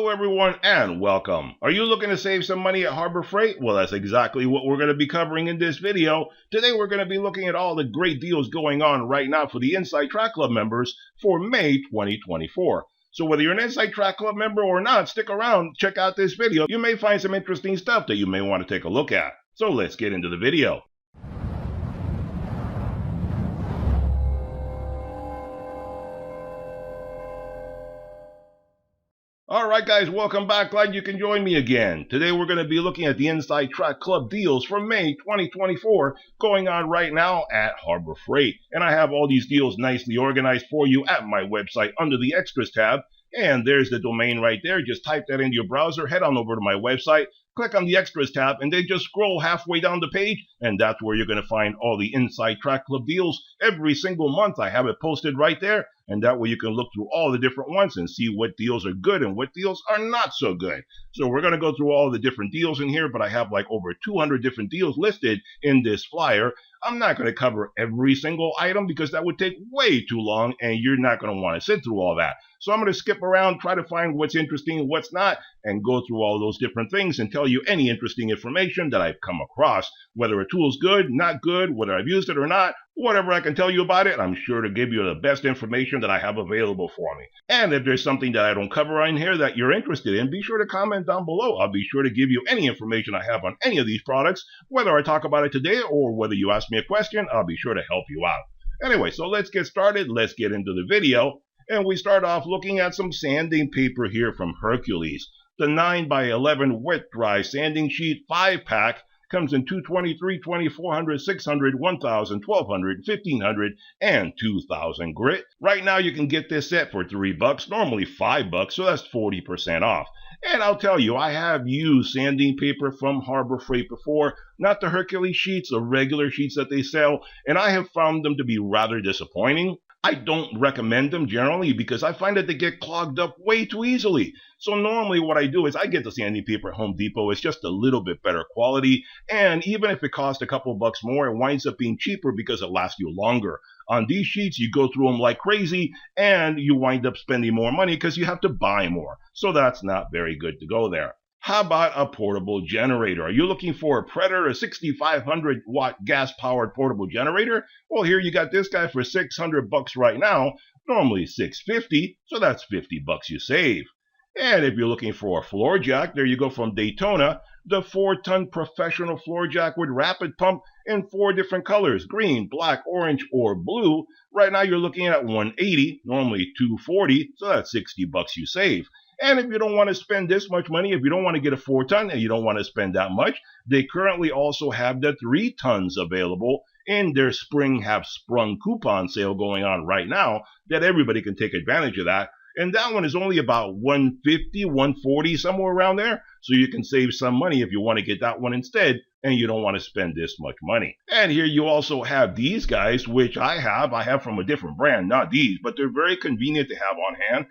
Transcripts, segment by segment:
Hello everyone and welcome. Are you looking to save some money at Harbor Freight? Well, that's exactly what we're going to be covering in this video. Today we're going to be looking at all the great deals going on right now for the Inside Track Club members for May 2024. So whether you're an Inside Track Club member or not, stick around, check out this video. You may find some interesting stuff that you may want to take a look at. So let's get into the video. Alright guys, welcome back. Glad you can join me again. Today we're going to be looking at the Inside Track Club deals for May 2024 going on right now at Harbor Freight. And I have all these deals nicely organized for you at my website under the Extras tab. And there's the domain right there. Just type that into your browser, head on over to my website, click on the Extras tab, and then just scroll halfway down the page, and that's where you're going to find all the Inside Track Club deals every single month. I have it posted right there, and that way you can look through all the different ones and see what deals are good and what deals are not so good. So we're going to go through all the different deals in here, but I have like over 200 different deals listed in this flyer. I'm not going to cover every single item because that would take way too long, and you're not going to want to sit through all that. So I'm going to skip around, try to find what's interesting and what's not, and go through all those different things and tell you any interesting information that I've come across. Whether a tool's good, not good, whether I've used it or not, whatever I can tell you about it, I'm sure to give you the best information that I have available for me. And if there's something that I don't cover on here that you're interested in, be sure to comment down below. I'll be sure to give you any information I have on any of these products, whether I talk about it today or whether you ask me a question, I'll be sure to help you out. Anyway, so let's get started. Let's get into the video. And we start off looking at some sanding paper here from Hercules. The 9x11 wet dry sanding sheet 5-pack comes in 223, 2400, 600, 1000, 1200, 1500, and 2000 grit. Right now you can get this set for $3, normally $5, so that's 40% off. And I'll tell you, I have used sanding paper from Harbor Freight before, not the Hercules sheets, the regular sheets that they sell, and I have found them to be rather disappointing. I don't recommend them generally because I find that they get clogged up way too easily. So normally what I do is I get the sanding paper at Home Depot. It's just a little bit better quality, and even if it costs a couple bucks more, it winds up being cheaper because it lasts you longer. On these sheets, you go through them like crazy, and you wind up spending more money because you have to buy more. So that's not very good to go there. How about a portable generator? Are you looking for a Predator, a 6,500 watt gas powered portable generator? Well, here you got this guy for $600 right now, normally $650, so that's $50 you save. And if you're looking for a floor jack, there you go from Daytona, the 4-ton professional floor jack with rapid pump in 4 different colors, green, black, orange, or blue. Right now you're looking at $180, normally $240, so that's $60 you save. And if you don't want to spend this much money, if you don't want to get a 4-ton and you don't want to spend that much, they currently also have the 3 tons available in their Spring Have Sprung coupon sale going on right now that everybody can take advantage of that. And that one is only about $150, $140, somewhere around there. So you can save some money if you want to get that one instead and you don't want to spend this much money. And here you also have these guys, which I have from a different brand, not these, but they're very convenient to have on hand.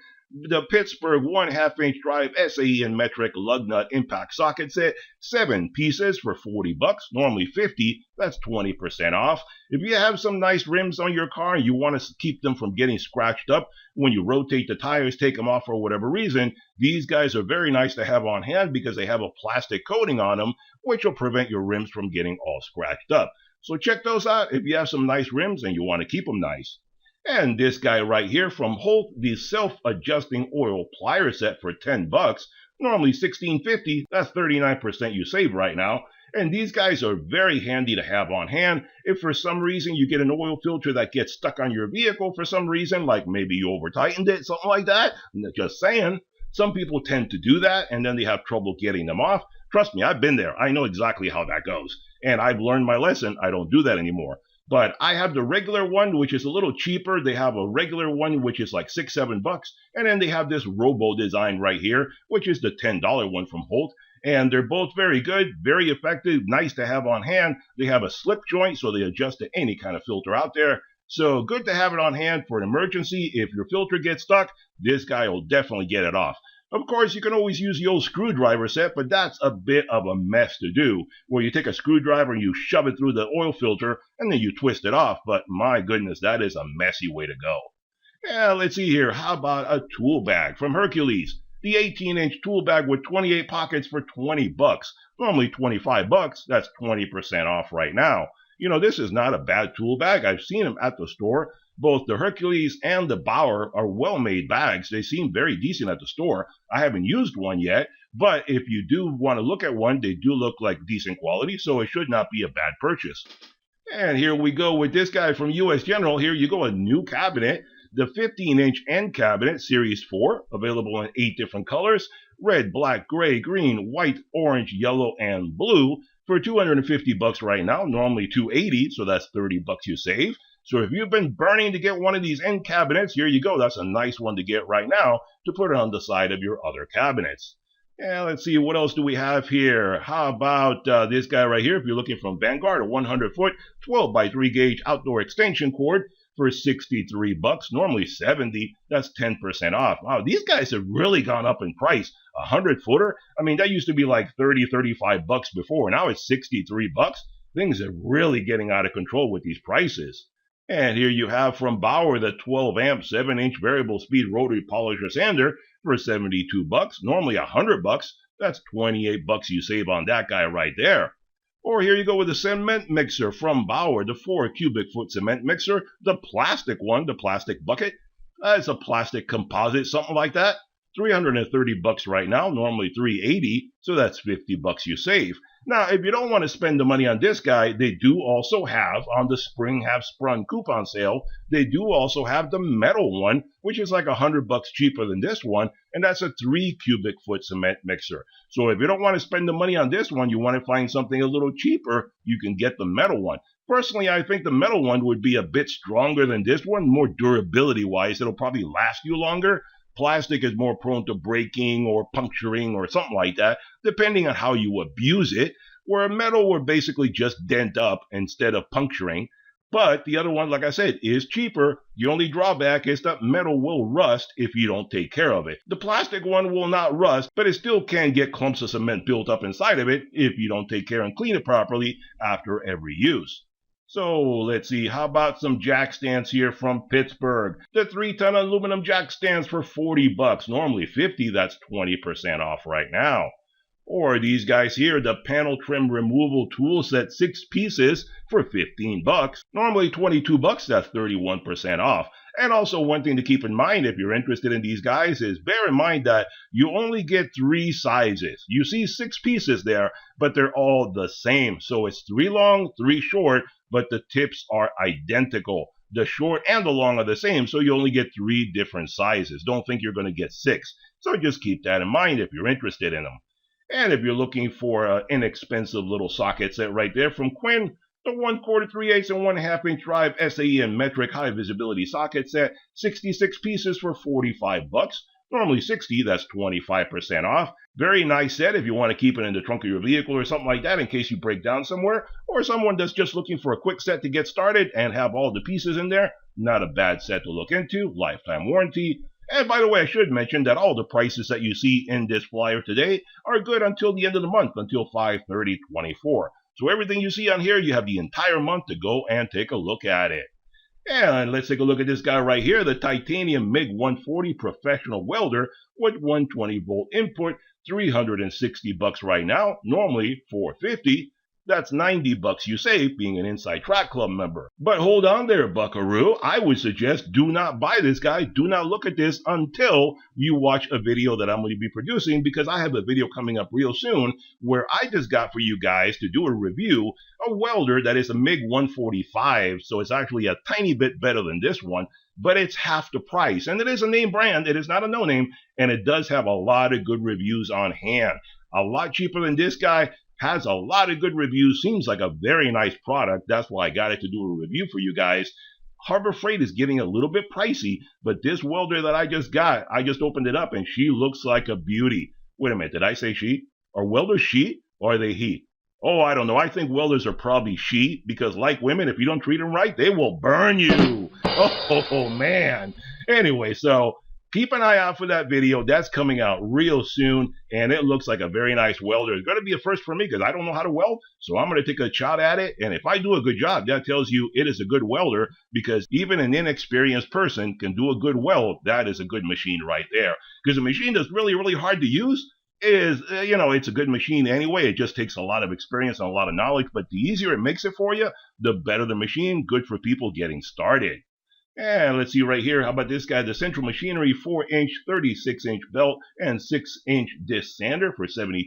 The Pittsburgh 1/2-inch drive SAE and metric lug nut impact socket set, 7 pieces for $40, normally $50, that's 20% off. If you have some nice rims on your car and you want to keep them from getting scratched up when you rotate the tires, take them off for whatever reason, these guys are very nice to have on hand because they have a plastic coating on them, which will prevent your rims from getting all scratched up. So check those out if you have some nice rims and you want to keep them nice. And this guy right here from Holt, the self-adjusting oil plier set for $10, normally $16.50, that's 39% you save right now. And these guys are very handy to have on hand. If for some reason you get an oil filter that gets stuck on your vehicle for some reason, like maybe you over-tightened it, something like that, just saying. Some people tend to do that and then they have trouble getting them off. Trust me, I've been there. I know exactly how that goes. And I've learned my lesson. I don't do that anymore. But I have the regular one, which is a little cheaper. They have a regular one, which is like $6, $7. And then they have this Robo design right here, which is the $10 one from Holt. And they're both very good, very effective, nice to have on hand. They have a slip joint, so they adjust to any kind of filter out there. So good to have it on hand for an emergency. If your filter gets stuck, this guy will definitely get it off. Of course, you can always use the old screwdriver set, but that's a bit of a mess to do, where you take a screwdriver and you shove it through the oil filter, and then you twist it off. But my goodness, that is a messy way to go. Yeah, let's see here. How about a tool bag from Hercules? the 18-inch tool bag with 28 pockets for 20 bucks. Normally 25 bucks, that's 20% off right now. You know, this is not a bad tool bag. I've seen them at the store. Both the Hercules and the Bauer are well-made bags. They seem very decent at the store. I haven't used one yet, but if you do want to look at one, they do look like decent quality, so it should not be a bad purchase. And here we go with this guy from US General. Here you go, a new cabinet. The 15-inch end cabinet, Series 4, available in 8 different colors: red, black, gray, green, white, orange, yellow, and blue, for 250 bucks right now. Normally 280, so that's 30 bucks you save. So if you've been burning to get one of these end cabinets, here you go. That's a nice one to get right now to put it on the side of your other cabinets. And let's see, what else do we have here? How about this guy right here? If you're looking from Vanguard, a 100-foot, 12x3 gauge outdoor extension cord for 63 bucks, normally 70. That's 10% off. Wow, these guys have really gone up in price. A 100-footer, I mean, that used to be like 30, 35 bucks before. Now it's 63 bucks. Things are really getting out of control with these prices. And here you have from Bauer the 12-amp 7-inch variable speed rotary polisher sander for 72 bucks. Normally 100 bucks. That's 28 bucks you save on that guy right there. Or here you go with the cement mixer from Bauer, the 4 cubic foot cement mixer, the plastic one, the plastic bucket. It's a plastic composite, something like that. 330 bucks right now, normally 380, so that's 50 bucks you save. Now, if you don't want to spend the money on this guy, they do also have, on the Spring Have Sprung coupon sale, they do also have the metal one, which is like 100 bucks cheaper than this one, and that's a 3 cubic foot cement mixer. So if you don't want to spend the money on this one, you want to find something a little cheaper, you can get the metal one. Personally, I think the metal one would be a bit stronger than this one, more durability-wise. It'll probably last you longer. Plastic is more prone to breaking or puncturing or something like that, depending on how you abuse it, where metal will basically just dent up instead of puncturing. But the other one, like I said, is cheaper. The only drawback is that metal will rust if you don't take care of it. The plastic one will not rust, but it still can get clumps of cement built up inside of it if you don't take care and clean it properly after every use. So let's see, how about some jack stands here from Pittsburgh? The 3-ton aluminum jack stands for 40 bucks, normally 50, that's 20% off right now. Or these guys here, the panel trim removal tool set, 6 pieces for 15 bucks, normally 22 bucks, that's 31% off. And also one thing to keep in mind if you're interested in these guys is bear in mind that you only get 3 sizes. You see 6 pieces there, but they're all the same. So it's 3 long, 3 short, but the tips are identical. The short and the long are the same, so you only get 3 different sizes. Don't think you're going to get 6. So just keep that in mind if you're interested in them. And if you're looking for an inexpensive little socket set right there from Quinn, the 1/4, 3/8, and 1/2 inch drive SAE and metric high visibility socket set, 66 pieces for 45 bucks. Normally 60, that's 25% off. Very nice set if you want to keep it in the trunk of your vehicle or something like that in case you break down somewhere, or someone that's just looking for a quick set to get started and have all the pieces in there. Not a bad set to look into. Lifetime warranty. And by the way, I should mention that all the prices that you see in this flyer today are good until the end of the month, until 5/30/24. So everything you see on here, you have the entire month to go and take a look at it. And let's take a look at this guy right here, the titanium MiG 140 professional welder with 120 volt input, 360 bucks right now, normally 450. That's 90 bucks you save being an Inside Track Club member. But hold on there, buckaroo. I would suggest do not buy this guy. Do not look at this until you watch a video that I'm going to be producing, because I have a video coming up real soon where I just got for you guys to do a review, a welder that is a MiG 145. So it's actually a tiny bit better than this one, but it's half the price. And it is a name brand. It is not a no-name, and it does have a lot of good reviews on hand. A lot cheaper than this guy. Has a lot of good reviews, seems like a very nice product. That's why I got it to do a review for you guys. Harbor Freight is getting a little bit pricey, but this welder that I just got, I just opened it up and she looks like a beauty. Wait a minute, did I say she? Are welders she or are they he? Oh, I don't know. I think welders are probably she, because like women, if you don't treat them right, they will burn you. Oh man. Anyway, so Keep an eye out for that video. That's coming out real soon, and it looks like a very nice welder. It's going to be a first for me because I don't know how to weld, so I'm going to take a shot at it, and if I do a good job, that tells you it is a good welder, because even an inexperienced person can do a good weld. That is a good machine right there, because a machine that's really, really hard to use is, it's a good machine anyway. It just takes a lot of experience and a lot of knowledge, but the easier it makes it for you, the better the machine. Good for people getting started. And let's see right here. How about this guy? The Central Machinery 4-inch, 36-inch belt and 6-inch disc sander for $72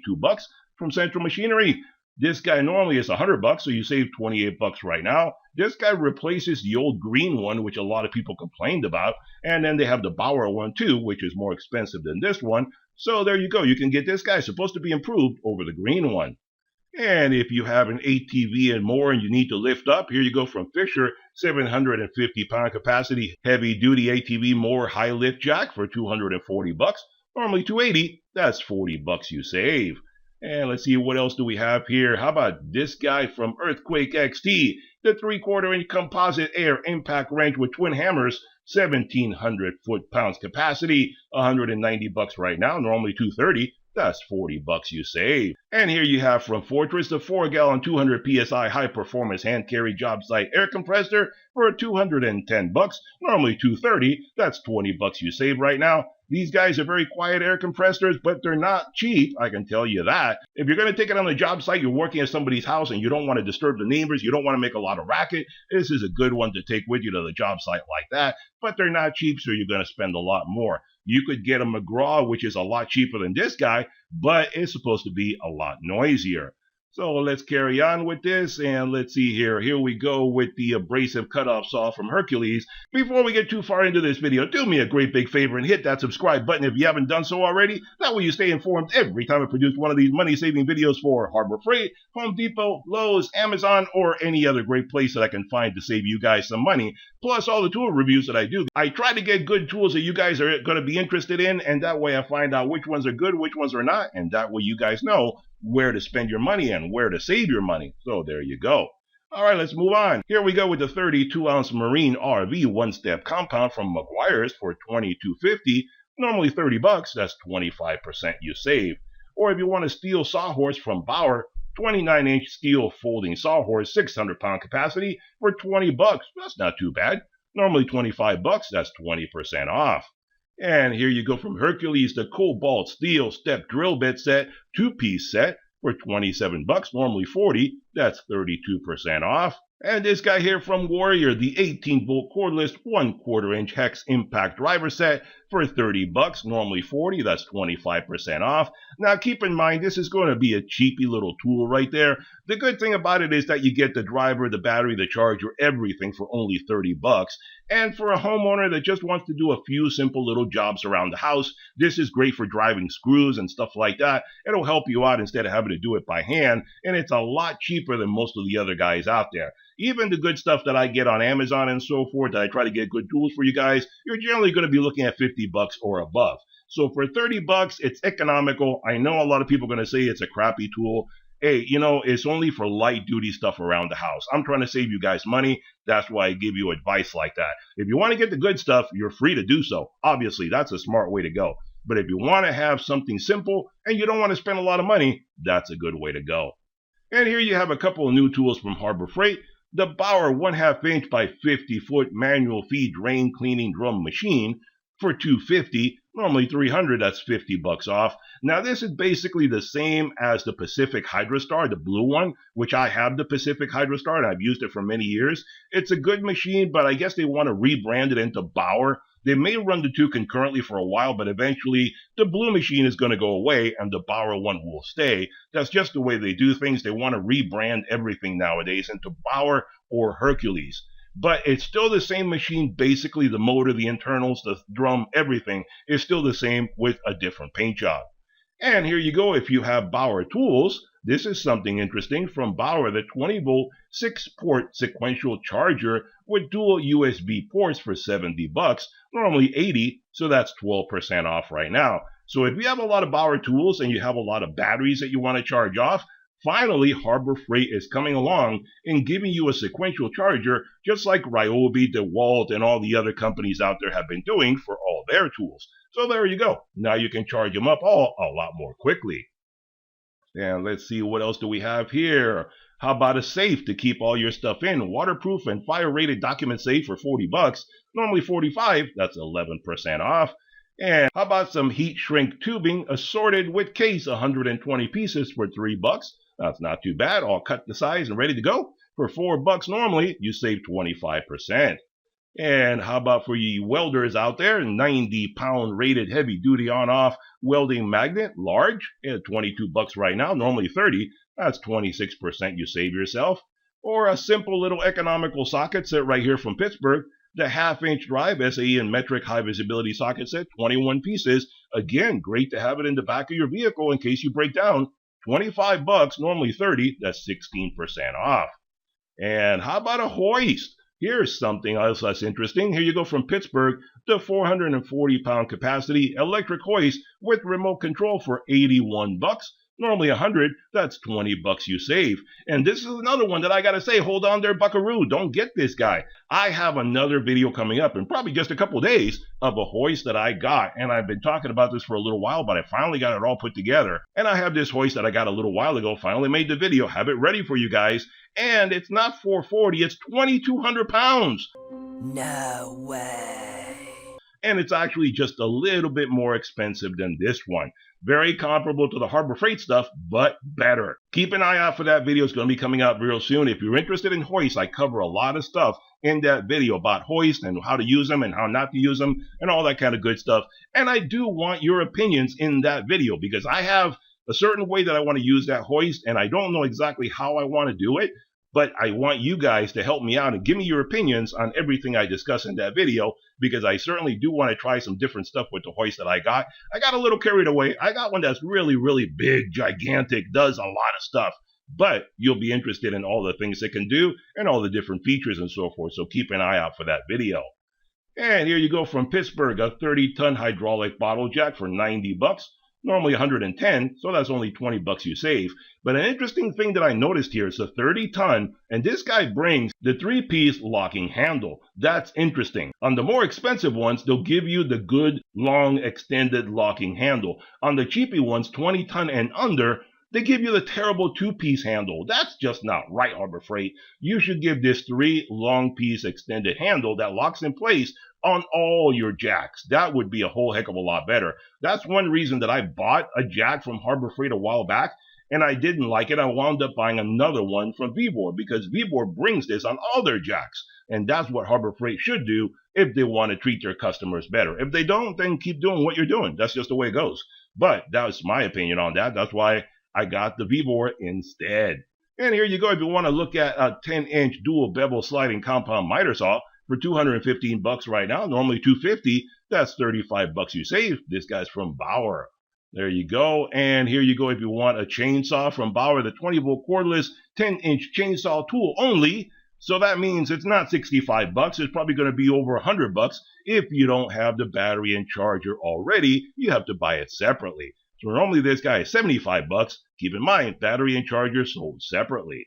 from Central Machinery. This guy normally is $100, so you save $28 right now. This guy replaces the old green one, which a lot of people complained about. And then they have the Bauer one too, which is more expensive than this one. So there you go. You can get this guy. It's supposed to be improved over the green one. And if you have an ATV and more and you need to lift up, here you go from Fisher, 750-pound capacity, heavy-duty ATV more high lift jack for $240. Normally $280. That's $40 you save. And let's see, what else do we have here? How about this guy from Earthquake XT, the 3/4-inch composite air impact wrench with twin hammers, 1,700 foot-pounds capacity, $190 right now, normally $230. That's $40 you save. And here you have from Fortress the 4-gallon 200 PSI high-performance hand-carry job site air compressor for $210. Normally $230. That's $20 you save right now. These guys are very quiet air compressors, but they're not cheap, I can tell you that. If you're going to take it on the job site, you're working at somebody's house and you don't want to disturb the neighbors, you don't want to make a lot of racket, this is a good one to take with you to the job site like that. But they're not cheap, so you're going to spend a lot more. You could get a McGraw, which is a lot cheaper than this guy, but it's supposed to be a lot noisier. So let's carry on with this, and let's see here. Here we go with the abrasive cutoff saw from Hercules. Before we get too far into this video, do me a great big favor and hit that subscribe button if you haven't done so already. That way you stay informed every time I produce one of these money-saving videos for Harbor Freight, Home Depot, Lowe's, Amazon, or any other great place that I can find to save you guys some money. Plus all the tool reviews that I do. I try to get good tools that you guys are going to be interested in, and that way I find out which ones are good, which ones are not, and that way you guys know where to spend your money and where to save your money. So there you go. All right, let's move on. Here we go with the 32-ounce Marine RV one-step compound from Meguiar's for $22.50. Normally $30. That's 25% you save. Or if you want a steel sawhorse from Bauer, 29-inch steel folding sawhorse, 600-pound capacity for $20. That's not too bad. Normally $25. That's 20% off. And here you go from Hercules, the Cobalt Steel Step Drill Bit Set, 2-piece set for $27, normally $40. That's 32% off. And this guy here from Warrior, the 18-volt cordless 1/4-inch hex impact driver set for $30, normally $40. That's 25% off. Now keep in mind, this is going to be a cheapy little tool right there. The good thing about it is that you get the driver, the battery, the charger, everything for only $30. And for a homeowner that just wants to do a few simple little jobs around the house, this is great for driving screws and stuff like that. It'll help you out instead of having to do it by hand, and it's a lot cheaper than most of the other guys out there. Even the good stuff that I get on Amazon and so forth, that I try to get good tools for you guys, you're generally going to be looking at $50 or above. So for $30, it's economical. I know a lot of people are going to say it's a crappy tool. Hey, it's only for light duty stuff around the house. I'm trying to save you guys money. That's why I give you advice like that. If you want to get the good stuff, you're free to do so. Obviously, that's a smart way to go. But if you want to have something simple and you don't want to spend a lot of money, that's a good way to go. And here you have a couple of new tools from Harbor Freight. The Bauer 1/2-inch by 50-foot manual feed drain cleaning drum machine for $250, normally $300. That's $50 off. Now this is basically the same as the Pacific Hydrostar, the blue one, which I have the Pacific Hydrostar and I've used it for many years. It's a good machine, but I guess they want to rebrand it into Bauer. They may run the two concurrently for a while, but eventually the blue machine is going to go away and the Bauer one will stay. That's just the way they do things. They want to rebrand everything nowadays into Bauer or Hercules. But it's still the same machine. Basically, the motor, the internals, the drum, everything is still the same with a different paint job. And here you go. If you have Bauer tools, this is something interesting from Bauer, the 20-volt 6-port sequential charger with dual USB ports for $70, normally $80, so that's 12% off right now. So if you have a lot of Bauer tools and you have a lot of batteries that you want to charge off, Finally, Harbor Freight is coming along and giving you a sequential charger just like Ryobi, DeWalt, and all the other companies out there have been doing for all their tools. So there you go. Now you can charge them up all a lot more quickly. And let's see, what else do we have here? How about a safe to keep all your stuff in? Waterproof and fire rated document safe for 40 bucks. Normally 45, that's 11% off. And how about some heat shrink tubing assorted with case, 120 pieces for 3 bucks. That's not too bad, all cut to size and ready to go. For 4 bucks normally, you save 25%. And how about for you welders out there, 90-pound rated heavy-duty on-off welding magnet, large, at 22 bucks right now, normally 30. That's 26% you save yourself. Or a simple little economical socket set right here from Pittsburgh, the half-inch drive SAE and metric high-visibility socket set, 21 pieces. Again, great to have it in the back of your vehicle in case you break down. 25 bucks, normally 30. That's 16% off. And how about a hoist? Here's something else that's interesting. Here you go from Pittsburgh, the 440-pound capacity electric hoist with remote control for 81 bucks. Normally 100, that's 20 bucks you save. And this is another one that I gotta say, hold on there, buckaroo, don't get this guy. I have another video coming up in probably just a couple days of a hoist that I got, and I've been talking about this for a little while, but I finally got it all put together. And I have this hoist that I got a little while ago, finally made the video, have it ready for you guys, and it's not 440, it's 2,200 pounds. No way. And it's actually just a little bit more expensive than this one. Very comparable to the Harbor Freight stuff, but better. Keep an eye out for that video. It's going to be coming out real soon. If you're interested in hoists, I cover a lot of stuff in that video about hoists and how to use them and how not to use them and all that kind of good stuff. And I do want your opinions in that video because I have a certain way that I want to use that hoist and I don't know exactly how I want to do it. But I want you guys to help me out and give me your opinions on everything I discuss in that video because I certainly do want to try some different stuff with the hoist that I got. I got a little carried away. I got one that's really, really big, gigantic, does a lot of stuff. But you'll be interested in all the things it can do and all the different features and so forth. So keep an eye out for that video. And here you go from Pittsburgh, a 30-ton hydraulic bottle jack for 90 bucks. Normally 110, so that's only 20 bucks you save. But an interesting thing that I noticed here is a 30-ton, and this guy brings the 3-piece locking handle. That's interesting. On the more expensive ones, they'll give you the good, long, extended locking handle. On the cheapy ones, 20-ton and under, they give you the terrible 2-piece handle. That's just not right, Harbor Freight. You should give this 3-long-piece extended handle that locks in place on all your jacks. That would be a whole heck of a lot better. That's one reason that I bought a jack from Harbor Freight a while back, and I didn't like it. I wound up buying another one from Vibor because Vibor brings this on all their jacks, and that's what Harbor Freight should do if they want to treat their customers better. If they don't, then keep doing what you're doing. That's just the way it goes. But that's my opinion on that. That's why I got the Vibor instead. And here you go. If you want to look at a 10-inch dual bevel sliding compound miter saw for 215 bucks right now, normally 250, that's 35 bucks you save. This guy's from Bauer. There you go. And here you go if you want a chainsaw from Bauer, the 20-volt cordless 10-inch chainsaw tool only. So that means it's not 65 bucks. It's probably going to be over 100 bucks if you don't have the battery and charger already. You have to buy it separately. So normally this guy is 75 bucks. Keep in mind, battery and charger sold separately.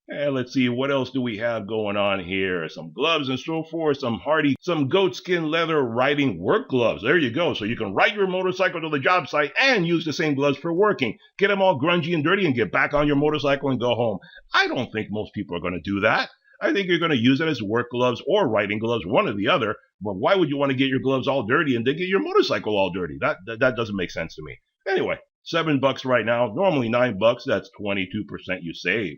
And let's see, what else do we have going on here? Some gloves and so forth, some hardy, some goatskin leather riding work gloves. There you go. So you can ride your motorcycle to the job site and use the same gloves for working. Get them all grungy and dirty and get back on your motorcycle and go home. I don't think most people are going to do that. I think you're going to use it as work gloves or riding gloves, one or the other. But why would you want to get your gloves all dirty and then get your motorcycle all dirty? That doesn't make sense to me. Anyway, $7 right now, normally $9. That's 22% you save.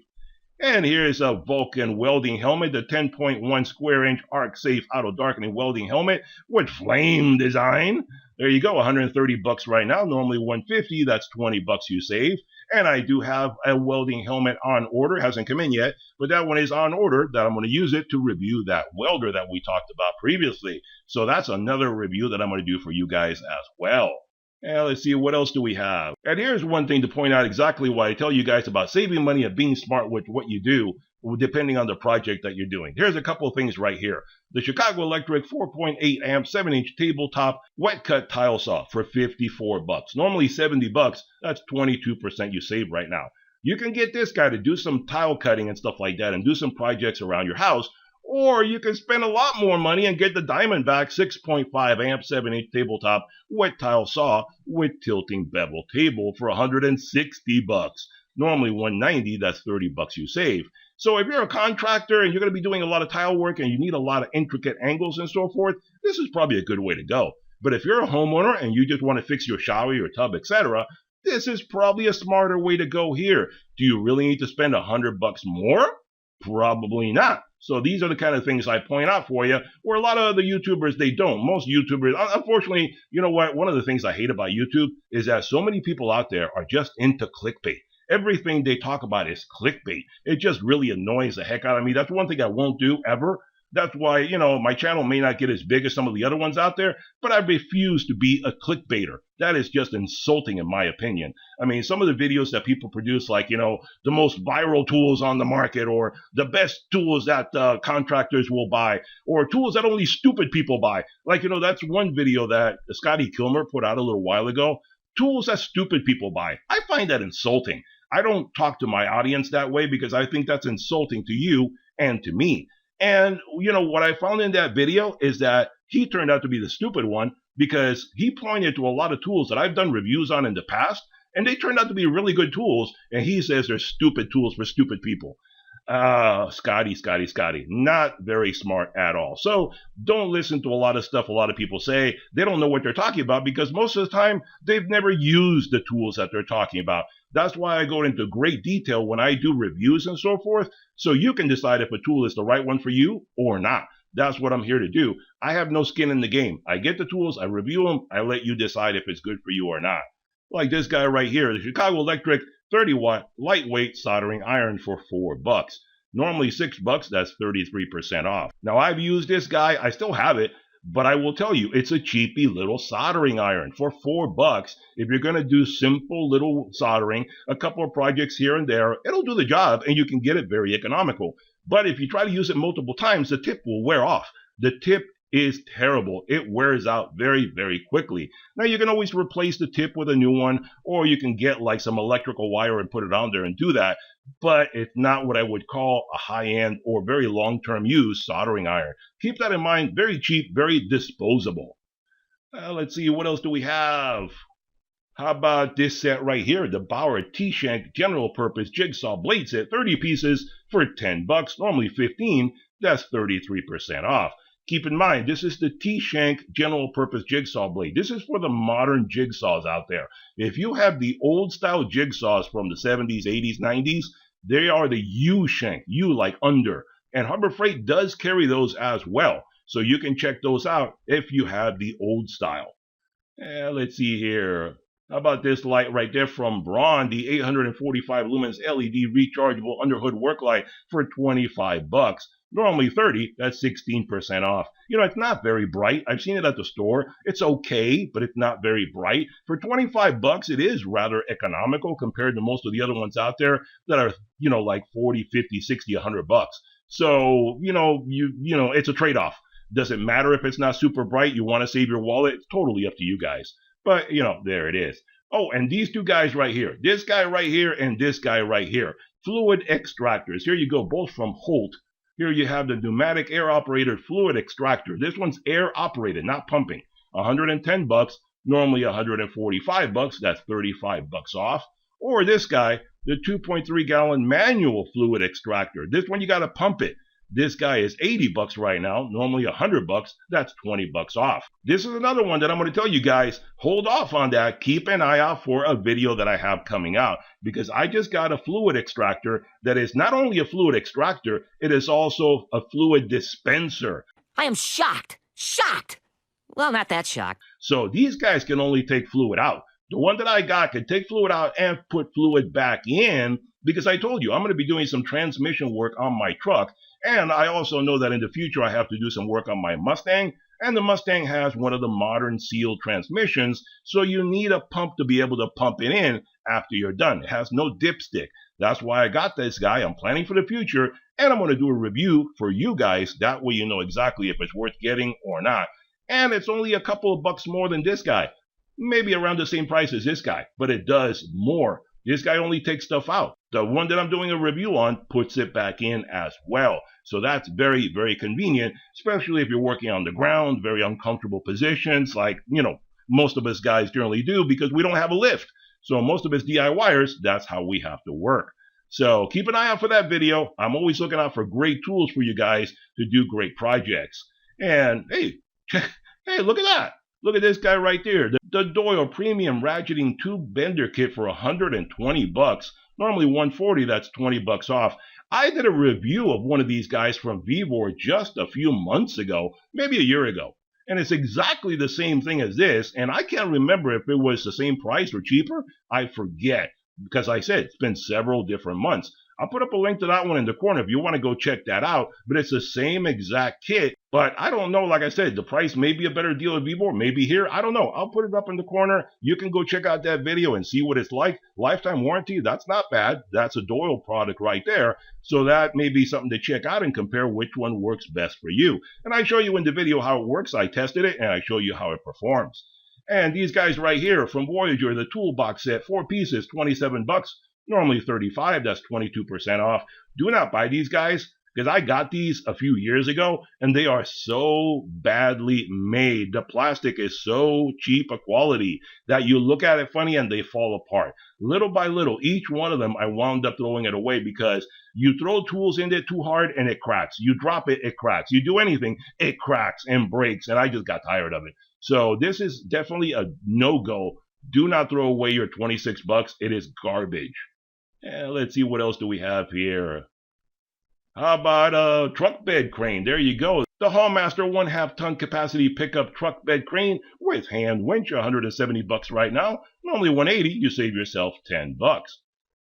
And here's a Vulcan welding helmet, the 10.1 square inch arc safe auto darkening welding helmet with flame design. There you go, $130 right now, normally $150. That's $20 you save. And I do have a welding helmet on order, hasn't come in yet, but that one is on order that I'm going to use it to review that welder that we talked about previously. So that's another review that I'm going to do for you guys as well. And let's see, what else do we have? And here's one thing to point out exactly why I tell you guys about saving money and being smart with what you do, depending on the project that you're doing. Here's a couple of things right here. The Chicago Electric 4.8 amp 7-inch tabletop wet cut tile saw for $54. Normally $70. That's 22% you save right now. You can get this guy to do some tile cutting and stuff like that and do some projects around your house. Or you can spend a lot more money and get the Diamondback 6.5 amp 7-inch tabletop wet tile saw with tilting bevel table for $160. Normally $190, that's $30 you save. So if you're a contractor and you're going to be doing a lot of tile work and you need a lot of intricate angles and so forth, this is probably a good way to go. But if you're a homeowner and you just want to fix your shower, your tub, etc., this is probably a smarter way to go here. Do you really need to spend $100 more? Probably not. So these are the kind of things I point out for you, where a lot of other YouTubers, they don't. Most YouTubers, unfortunately, you know what? One of the things I hate about YouTube is that so many people out there are just into clickbait. Everything they talk about is clickbait. It just really annoys the heck out of me. That's one thing I won't do ever. That's why, you know, my channel may not get as big as some of the other ones out there, but I refuse to be a clickbaiter. That is just insulting in my opinion. I mean, some of the videos that people produce, like, you know, the most viral tools on the market, or the best tools that contractors will buy, or tools that only stupid people buy. Like, you know, that's one video that Scotty Kilmer put out a little while ago. Tools that stupid people buy. I find that insulting. I don't talk to my audience that way because I think that's insulting to you and to me. And, you know, what I found in that video is that he turned out to be the stupid one because he pointed to a lot of tools that I've done reviews on in the past, and they turned out to be really good tools, and he says they're stupid tools for stupid people. Scotty, not very smart at all. So don't listen to a lot of stuff a lot of people say. They don't know what they're talking about because most of the time they've never used the tools that they're talking about. That's why I go into great detail when I do reviews and so forth, so you can decide if a tool is the right one for you or not. That's what I'm here to do. I have no skin in the game. I get the tools, I review them, I let you decide if it's good for you or not. Like this guy right here, the Chicago Electric 30-watt lightweight soldering iron for $4. Normally $6, that's 33% off. Now, I've used this guy, I still have it, but I will tell you, it's a cheapy little soldering iron for $4. If you're going to do simple little soldering, a couple of projects here and there, it'll do the job and you can get it very economical. But if you try to use it multiple times, the tip will wear off. The tip is terrible. It wears out very, very quickly. Now, you can always replace the tip with a new one, or you can get like some electrical wire and put it on there and do that. But it's not what I would call a high-end or very long-term use soldering iron. Keep that in mind. Very cheap, very disposable. Let's see, what else do we have? How about this set right here, the Bauer T-Shank General Purpose Jigsaw Blade Set, 30 pieces for $10, normally $15, that's 33% off. Keep in mind, this is the T-Shank General Purpose Jigsaw Blade. This is for the modern jigsaws out there. If you have the old style jigsaws from the 70s, 80s, 90s, they are the U-Shank, U like under. And Harbor Freight does carry those as well. So you can check those out if you have the old style. Let's see here. How about this light right there from Braun, the 845 lumens LED rechargeable underhood work light for $25. Normally $30, that's 16% off. You know, it's not very bright. I've seen it at the store. It's okay, but it's not very bright. For $25, it is rather economical compared to most of the other ones out there that are, you know, like 40, 50, 60, $100. So, you know, it's a trade-off. Does it matter if it's not super bright? You want to save your wallet? It's totally up to you guys. But, you know, there it is. Oh, and these two guys right here. This guy right here and this guy right here. Fluid extractors. Here you go, both from Holt. Here you have the pneumatic air-operated fluid extractor. This one's air-operated, not pumping. $110, normally $145. That's $35 off. Or this guy, the 2.3-gallon manual fluid extractor. This one you got to pump it. This guy is $80 right now, normally $100. That's $20 off. This is another one that I'm going to tell you guys, hold off on that. Keep an eye out for a video that I have coming out, because I just got a fluid extractor that is not only a fluid extractor, it is also a fluid dispenser. I am shocked. Shocked. Well, not that shocked. So these guys can only take fluid out. The one that I got can take fluid out and put fluid back in, because I told you I'm going to be doing some transmission work on my truck. And I also know that in the future I have to do some work on my Mustang, and the Mustang has one of the modern sealed transmissions, so you need a pump to be able to pump it in after you're done. It has no dipstick. That's why I got this guy. I'm planning for the future, and I'm going to do a review for you guys. That way you know exactly if it's worth getting or not. And it's only a couple of bucks more than this guy. Maybe around the same price as this guy, but it does more This guy only takes stuff out. The one that I'm doing a review on puts it back in as well. So that's very, very convenient, especially if you're working on the ground, very uncomfortable positions like, most of us guys generally do because we don't have a lift. So most of us DIYers, that's how we have to work. So keep an eye out for that video. I'm always looking out for great tools for you guys to do great projects. And hey, look at that. Look at this guy right there. The Doyle Premium Ratcheting Tube Bender Kit for $120. Normally $140, that's $20 off. I did a review of one of these guys from Vevor just a few months ago, maybe a year ago. And it's exactly the same thing as this, and I can't remember if it was the same price or cheaper. I forget, because I said it's been several different months. I'll put up a link to that one in the corner if you want to go check that out, but it's the same exact kit. But I don't know, like I said, the price may be a better deal at Vevor, maybe here, I don't know. I'll put it up in the corner. You can go check out that video and see what it's like. Lifetime warranty, that's not bad. That's a Doyle product right there. So that may be something to check out and compare which one works best for you. And I show you in the video how it works. I tested it and I show you how it performs. And these guys right here from Voyager, the toolbox set, 4 pieces, $27. Normally $35, that's 22% off. Do not buy these guys, because I got these a few years ago, and they are so badly made. The plastic is so cheap a quality that you look at it funny and they fall apart. Little by little, each one of them, I wound up throwing it away because you throw tools in there too hard and it cracks. You drop it, it cracks. You do anything, it cracks and breaks, and I just got tired of it. So this is definitely a no-go. Do not throw away your $26. It is garbage. And let's see, what else do we have here? How about a truck bed crane? There you go. The Hallmaster 1/2 ton capacity pickup truck bed crane with hand winch, $170 right now. Normally $180, you save yourself $10.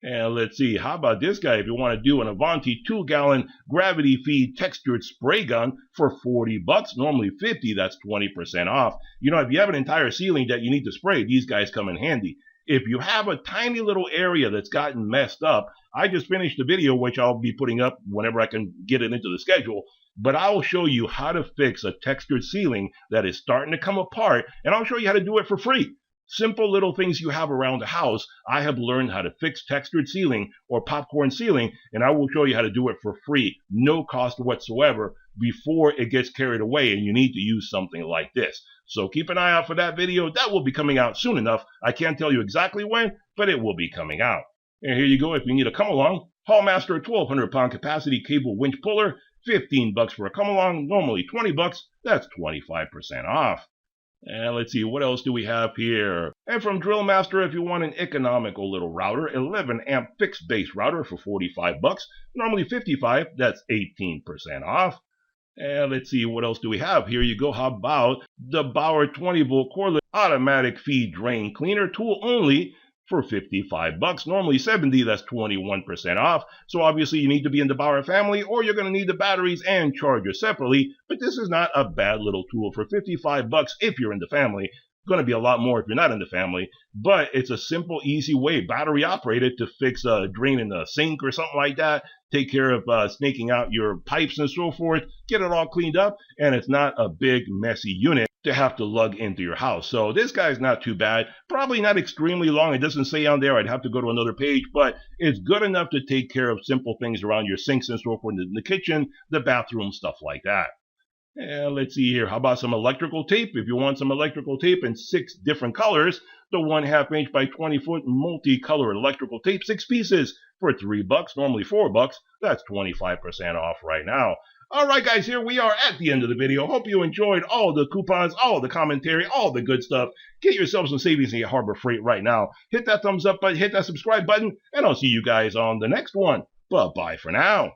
And let's see, how about this guy if you want to do an Avanti 2-gallon gravity feed textured spray gun for $40. Normally $50, that's 20% off. If you have an entire ceiling that you need to spray, these guys come in handy. If you have a tiny little area that's gotten messed up, I just finished the video, which I'll be putting up whenever I can get it into the schedule, but I'll show you how to fix a textured ceiling that is starting to come apart, and I'll show you how to do it for free. Simple little things you have around the house. I have learned how to fix textured ceiling or popcorn ceiling, and I will show you how to do it for free, no cost whatsoever, before it gets carried away and you need to use something like this. So keep an eye out for that video. That will be coming out soon enough. I can't tell you exactly when, but it will be coming out. And here you go if you need a come-along. Hallmaster 1,200-pound capacity cable winch puller, $15 for a come-along, normally $20. That's 25% off. And let's see, what else do we have here? And from Drillmaster, if you want an economical little router, 11-amp fixed base router for $45. Normally $55, that's 18% off. And let's see, what else do we have? Here you go. How about the Bauer 20-volt cordless automatic feed drain cleaner tool only for $55. Normally $70, that's 21% off. So obviously you need to be in the Bauer family, or you're going to need the batteries and charger separately. But this is not a bad little tool for $55 if you're in the family. Going to be a lot more if you're not in the family, but it's a simple, easy way, battery operated, to fix a drain in the sink or something like that, take care of snaking out your pipes and so forth, get it all cleaned up, and it's not a big, messy unit to have to lug into your house. So this guy's not too bad, probably not extremely long. It doesn't say on there, I'd have to go to another page, but it's good enough to take care of simple things around your sinks and so forth in the kitchen, the bathroom, stuff like that. And let's see here. How about some electrical tape? If you want some electrical tape in 6 different colors, the 1/2 inch by 20 foot multicolored electrical tape, 6 pieces for $3. Normally $4. That's 25% off right now. All right, guys, here we are at the end of the video. Hope you enjoyed all the coupons, all the commentary, all the good stuff. Get yourself some savings in your Harbor Freight right now. Hit that thumbs up button, hit that subscribe button, and I'll see you guys on the next one. Bye-bye for now.